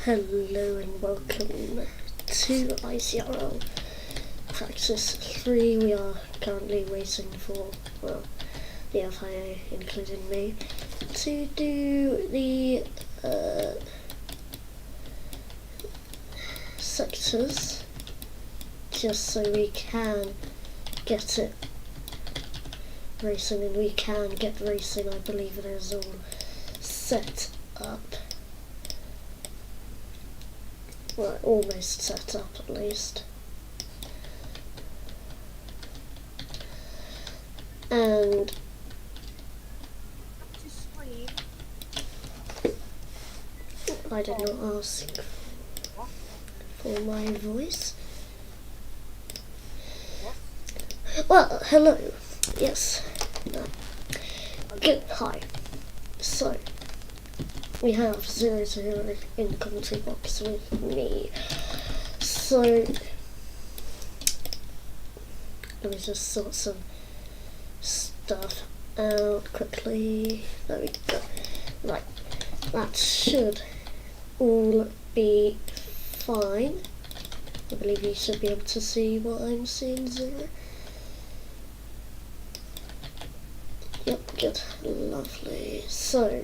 Hello and welcome to ICRL Practice 3. We are currently waiting for, well, the FIA, including me, to do the sectors, just so we can get it racing, and we can get racing. I believe it is all set up. Well, almost set up at least. And I did not ask for my voice. Well, hello. Yes. Good. Hi. So, we have 0 to 0 in the commentary box with me. So, let me just sort some stuff out quickly. There we go. Right, that should all be fine. I believe you should be able to see what I'm seeing, 0. Yep, good. Lovely. So,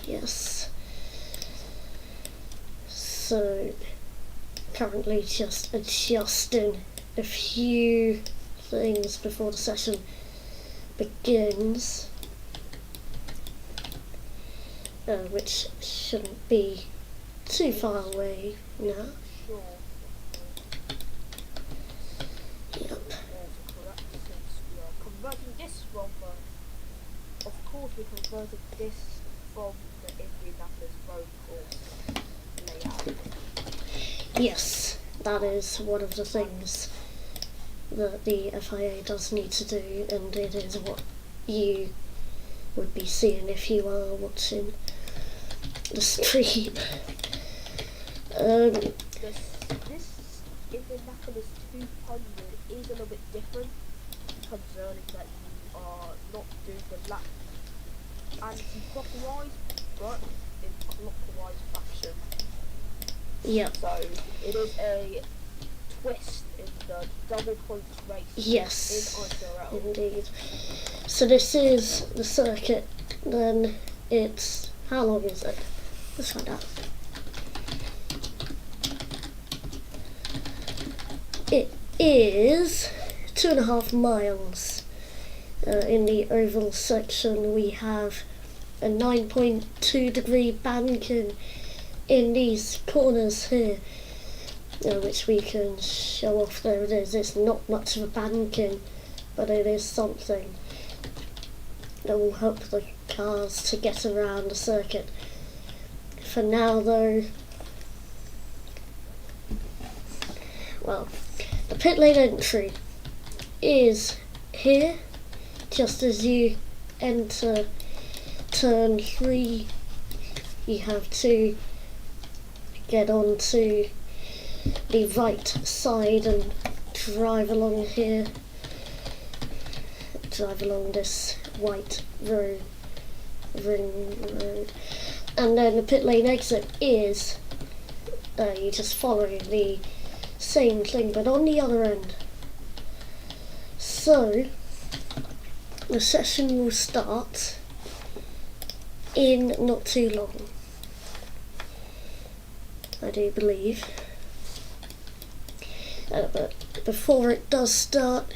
yes. So, currently just adjusting a few things before the session begins, which shouldn't be too far away now. Yep. Converting this from, of course we converted this from the Indianapolis road course layout. Yes, that is one of the things that the FIA does need to do, and it is what you would be seeing if you are watching the stream. This Indianapolis 200 is a little bit different, concerning that you are not doing the lap anti-clockwise, but in clockwise fashion. Yep. So it is a twist in the double points race. Yes, in ICRL. indeed. So this is the circuit, then it's, how long is it? Let's find out. It is 2.5 miles. In the oval section we have a 9.2 degree banking in these corners here, which we can show off. There it is. It's not much of a banking, but it is something that will help the cars to get around the circuit. For now though, well, the pit lane entry is here. Just as you enter turn 3, you have to get onto the right side and drive along here. Drive along this white ring road. And then the pit lane exit is, you just follow the same thing but on the other end. So, the session will start in not too long, I do believe. But before it does start,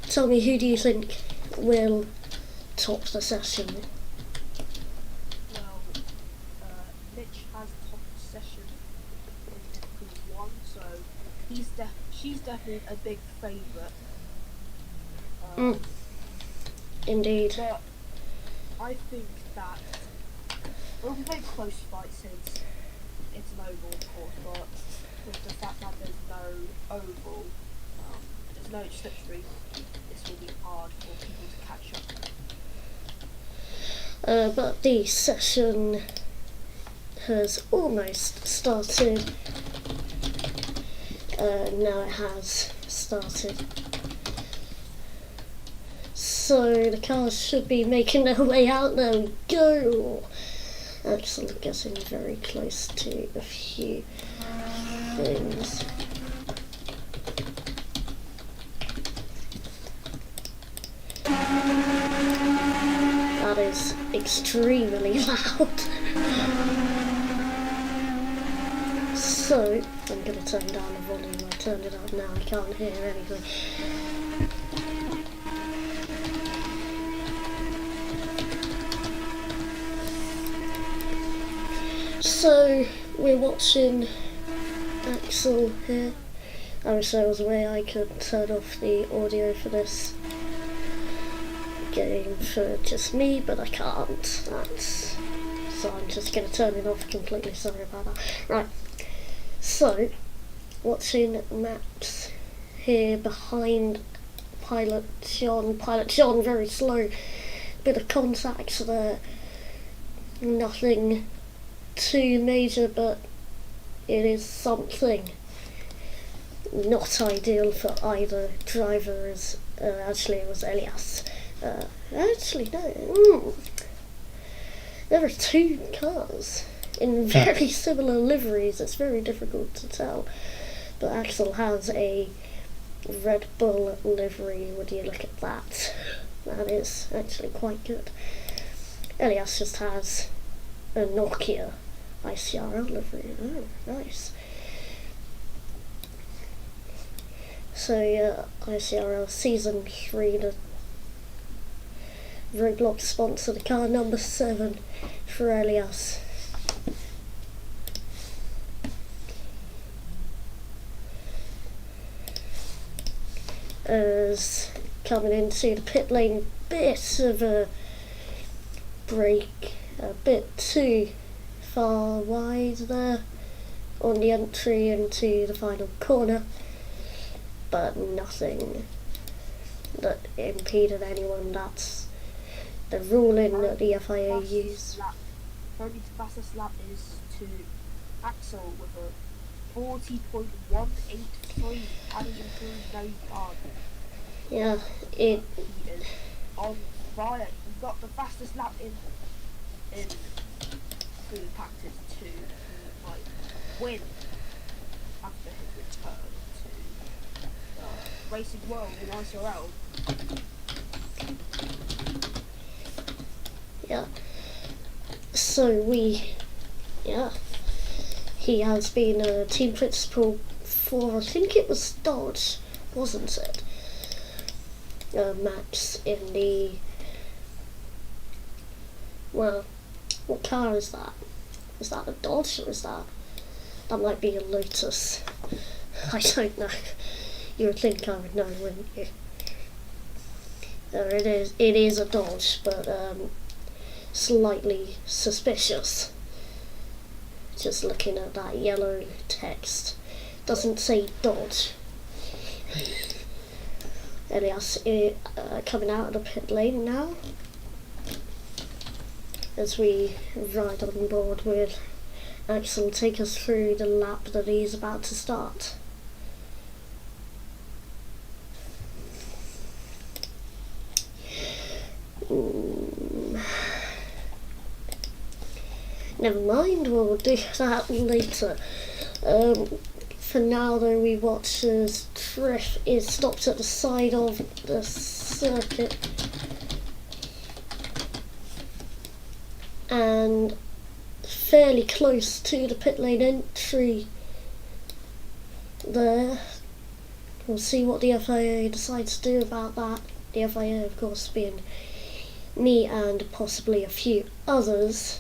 tell me, who do you think will top the session? Well, Mitch has topped the session in F1, so she's definitely a big favourite. Indeed. But I think that it'll be a very close fight since it's an oval, of course, but with the fact that there's no oval, there's no slipstream, this will be hard for people to catch up. But the session has almost started. now it has started. So the cars should be making their way out. There we go. Actually getting very close to a few things. That is extremely loud. So I'm going to turn down the volume. I turned it up now, I can't hear anything. So we're watching Axel here. I wish there was a way I could turn off the audio for this game for just me, but I can't. So I'm just going to turn it off completely, sorry about that. Right, so watching Max here behind Pilot John. Pilot John very slow, bit of contact there, nothing too major, but it is something. Not ideal for either driver. As actually it was Elias. Actually no, there are two cars in very similar liveries. It's very difficult to tell, but Axel has a Red Bull livery. Would you look at that? That is actually quite good. Elias just has a Nokia ICRL livery. Oh, nice. So yeah, ICRL Season 3, the Roblox sponsor, the car number 7 for Elias. As coming into the pit lane, bit of a break, a bit too far wide there on the entry into the final corner, but nothing that impeded anyone. That's the ruling that the FIA use. Currently the fastest lap is to Axel with a 40.183, having improved no card. Yeah, He is on fire. He got the fastest lap in through practice to like win after his return to racing world in ICRL. Yeah. So he has been a team principal for, I think it was Dodge, wasn't it? Max in the, well, what car is that? Is that a Dodge or is that might be a Lotus? I don't know. You would think I would know, wouldn't you? It is a Dodge, but slightly suspicious. Just looking at that yellow text, doesn't say Dodge. Elias coming out of the pit lane now, as we ride on board with Axel, take us through the lap that he's about to start. Never mind, we'll do that later. For now though, we watch as Triff is stopped at the side of the circuit and fairly close to the pit lane entry there. We'll see what the FIA decides to do about that. The FIA of course being me and possibly a few others.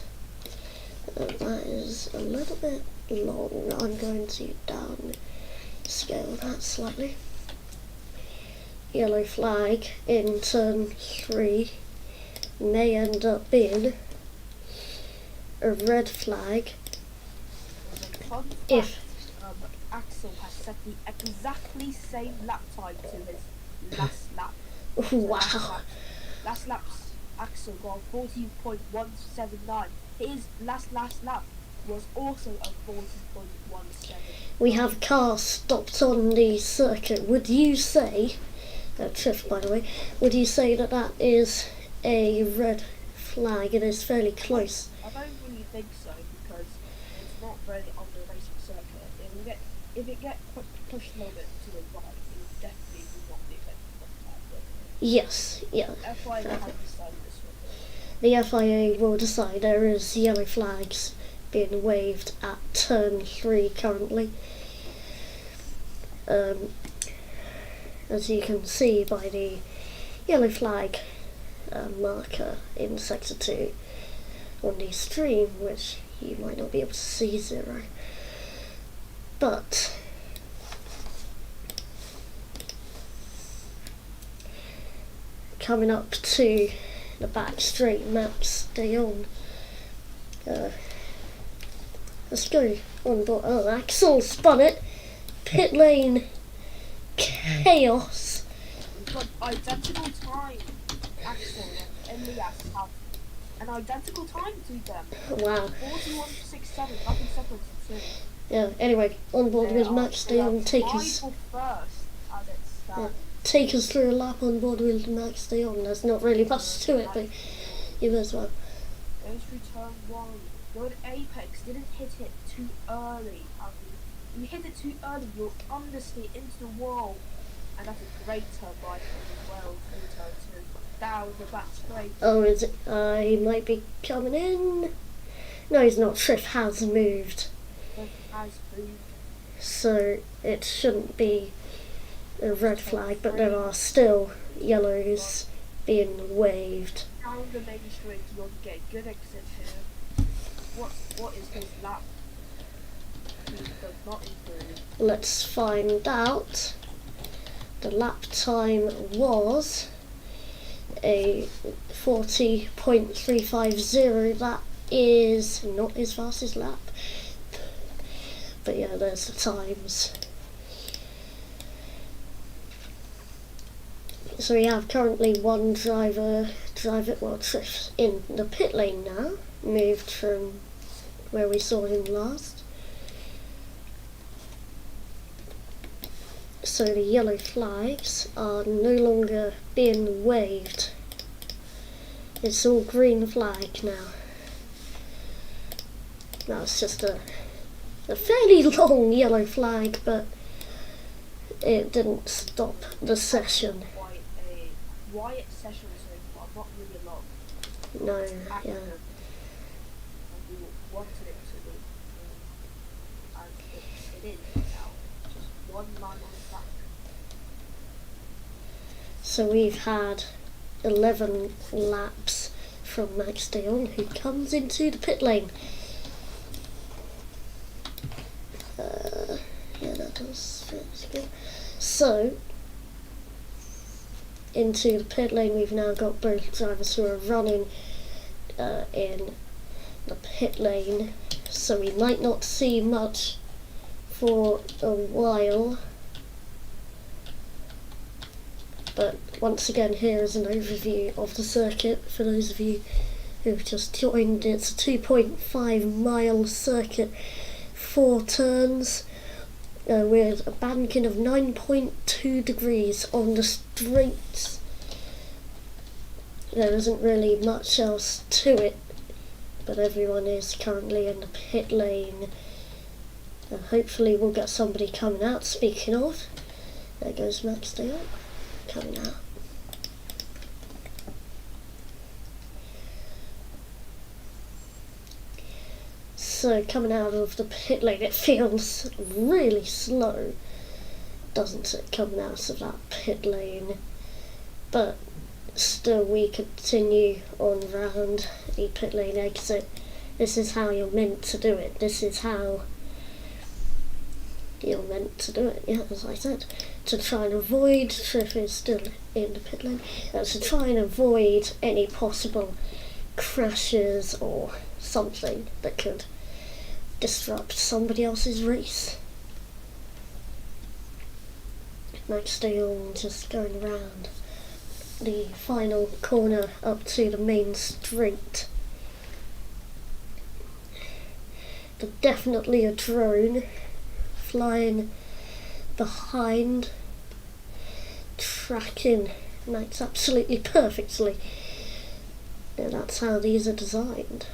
That is a little bit long. I'm going to downscale that slightly. Yellow flag in turn 3 may end up being a red flag if Axel has set the exactly same lap time to his last lap. wow. Last lap's Axel got 40.179. His last lap was also a 40.17. We have a car stopped on the circuit. Would you say, Triff by the way, would you say that that is a red flag? It is fairly close. I don't really think so, because it's not really on the racing circuit. If it gets pushed a little bit to the right, it definitely would not be a red flag. Yes, yeah. FIA will have decided this one. The FIA will decide. There is yellow flags being waved at turn 3 currently. As you can see by the yellow flag marker in sector 2 on the stream, which you might not be able to see 0. But coming up to the back straight, Max, stay on. Let's go on board. Oh, Axel spun it. Pit lane chaos. We've got identical time. Axel and Elias have an identical time to them. Wow. 41.67, nothing separates the two. Yeah, anyway, on board with Max, stay on. Take us. Take us through a lap on board with Max, stay on. There's not really much to it, but you as well. Goes through turn 1. Good apex, didn't hit it too early. You hit it too early, you'll understeer into the wall. And that's a great turn by him as well, through turn 2. Down the back straight. Oh, is it? He might be coming in. No, he's not. Triff has moved. Has moved. So it shouldn't be a red flag, but there are still yellows being waved. Down the main straight, you'll get a good exit here. What is his lap? He does not improve. Let's find out. The lap time was a 40.350. That is not his fastest lap. But yeah, there's the times. So we have currently one driver, Triff in the pit lane now, moved from where we saw him last. So the yellow flags are no longer being waved. It's all green flag now. Now it's just a fairly long yellow flag, but it didn't stop the session. Quite a quiet session so far, not really long. No, yeah. And we wanted it to be. And it is now. Just one man on the track. So we've had 11 laps from Max Dion, who comes into the pit lane. Yeah, that does fit. So, into the pit lane, we've now got both drivers who are running in the pit lane, so we might not see much for a while. But once again, here is an overview of the circuit for those of you who've just joined. It's a 2.5 mile circuit, 4 turns, with a banking of 9.2 degrees on the straights. There isn't really much else to it, but everyone is currently in the pit lane. Hopefully we'll get somebody coming out. Speaking of, there goes Max Dion coming out. So coming out of the pit lane, it feels really slow, doesn't it, coming out of that pit lane? But still we continue on round the pit lane exit. This is how you're meant to do it. This is how you're meant to do it, yeah, as I said. To try and avoid, Triff is still in the pit lane, to try and avoid any possible crashes or something that could disrupt somebody else's race. Max Dion just going around the final corner up to the main straight. definitely a drone flying behind, tracking Max absolutely perfectly. And that's how these are designed.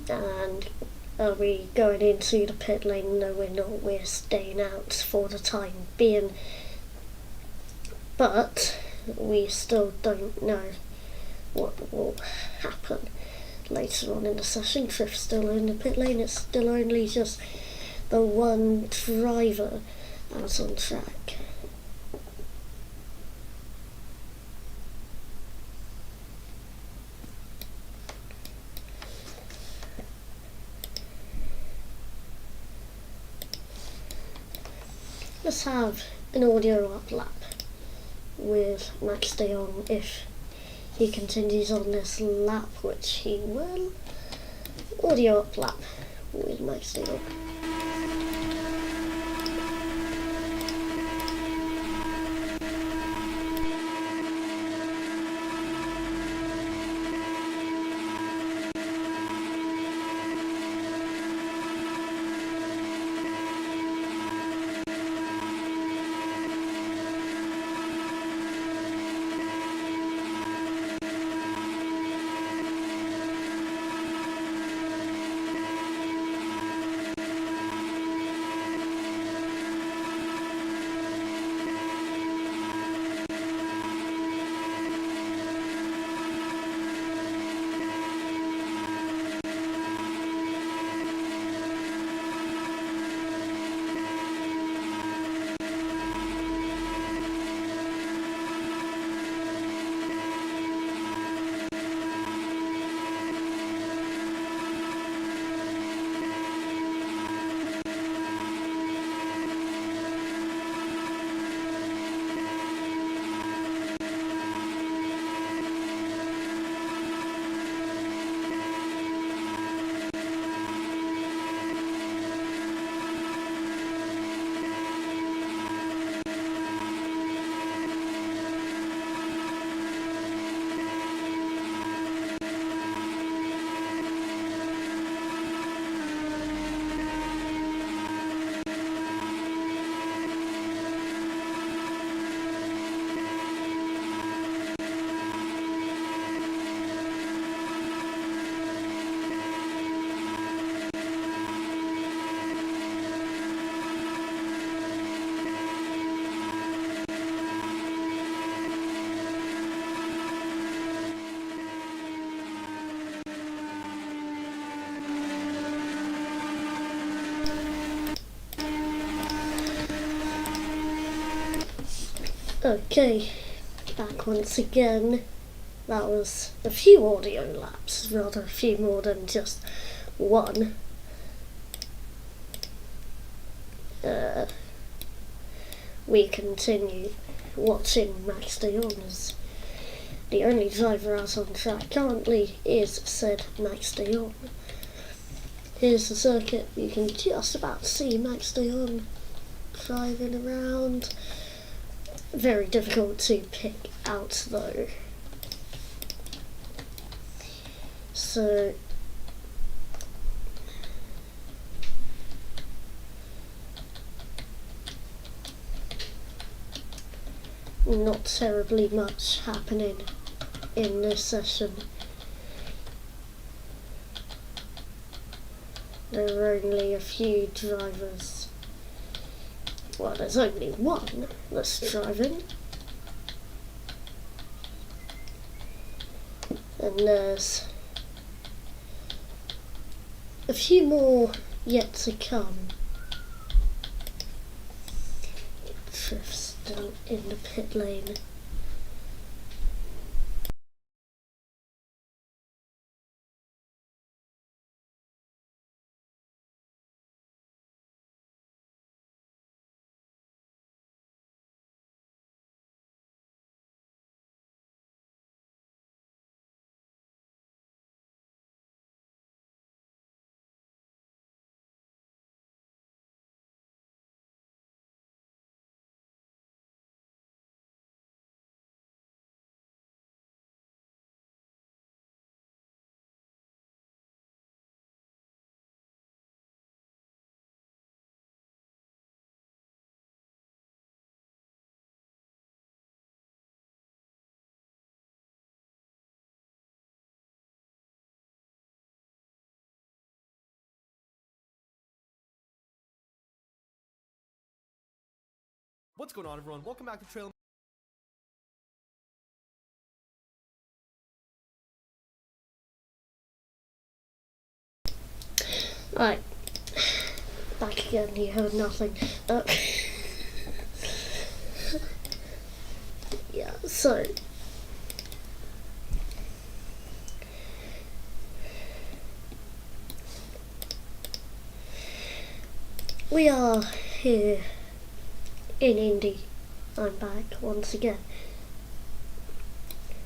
And are we going into the pit lane? No, we're not. We're staying out for the time being. But we still don't know what will happen later on in the session. Triff's still in the pit lane. It's still only just the one driver out on track. Let's have an audio up lap with Max de Jong if he continues on this lap, which he will. Audio up lap with Max de Jong. Okay, back once again. That was a few audio laps, rather a few more than just one. We continue watching Max de Jong as the only driver out on track currently is said Max de Jong. Here's the circuit. You can just about see Max de Jong driving around. Very difficult to pick out though. So not terribly much happening in this session. There are only a few drivers. Well, there's only one that's driving. And there's a few more yet to come. Triff's still in the pit lane. What's going on, everyone? Welcome back to Trail. Right, back again, you heard nothing. Yeah, so we are here in Indy. I'm back once again.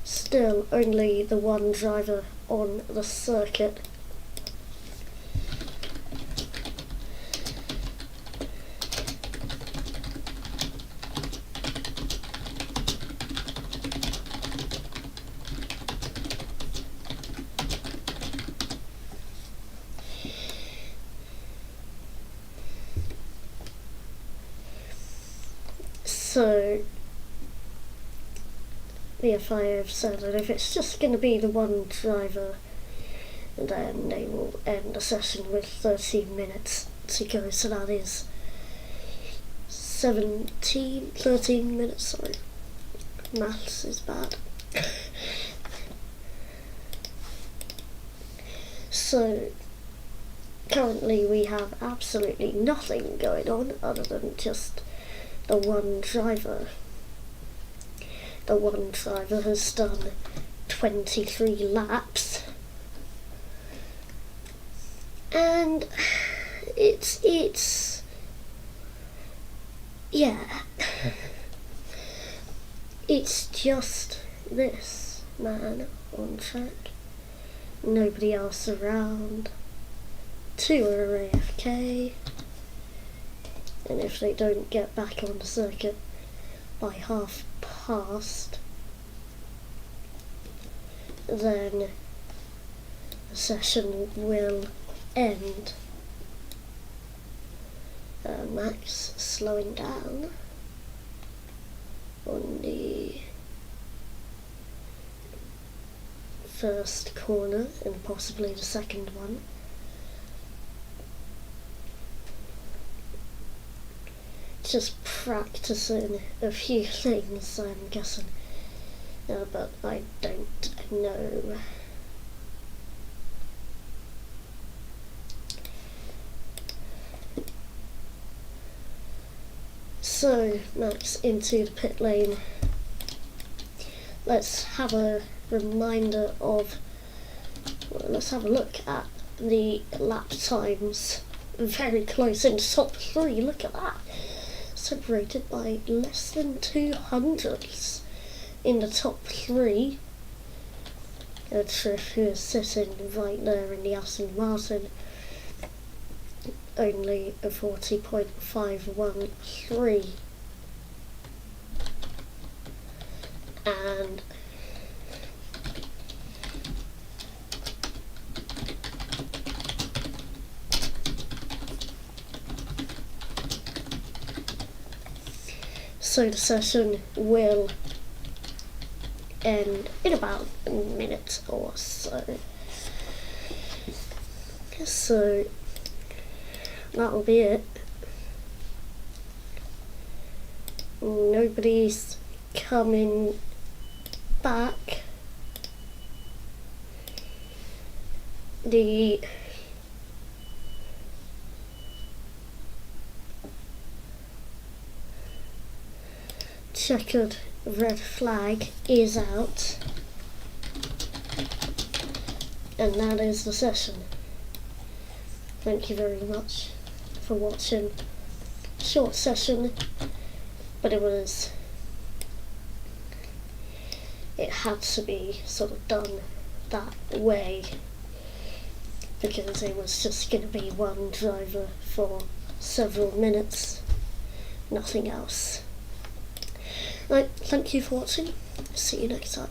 Still only the one driver on the circuit. So, the FIA have said that if it's just going to be the one driver, then they will end the session with 13 minutes to go. So that is 13 minutes, sorry. Maths is bad. So, currently we have absolutely nothing going on other than just the one driver. The one driver has done 23 laps, and it's yeah, it's just this man on track, nobody else around, 2 are AFK. And if they don't get back on the circuit by past, then the session will end. Max slowing down on the first corner and possibly the second one. Just practicing a few things, I'm guessing, but I don't know. So, Max into the pit lane. Let's have a reminder of, let's have a look at the lap times. Very close in top 3, look at that. Separated by less than 200s in the top 3. Triff, who is sitting right there in the Aston Martin, only a 40.513, and so the session will end in about a minute or so. So that'll be it. Nobody's coming back. The checkered red flag is out, and that is the session. Thank you very much for watching. Short session, but it had to be sort of done that way because it was just going to be one driver for several minutes, nothing else. Right, thank you for watching. See you next time.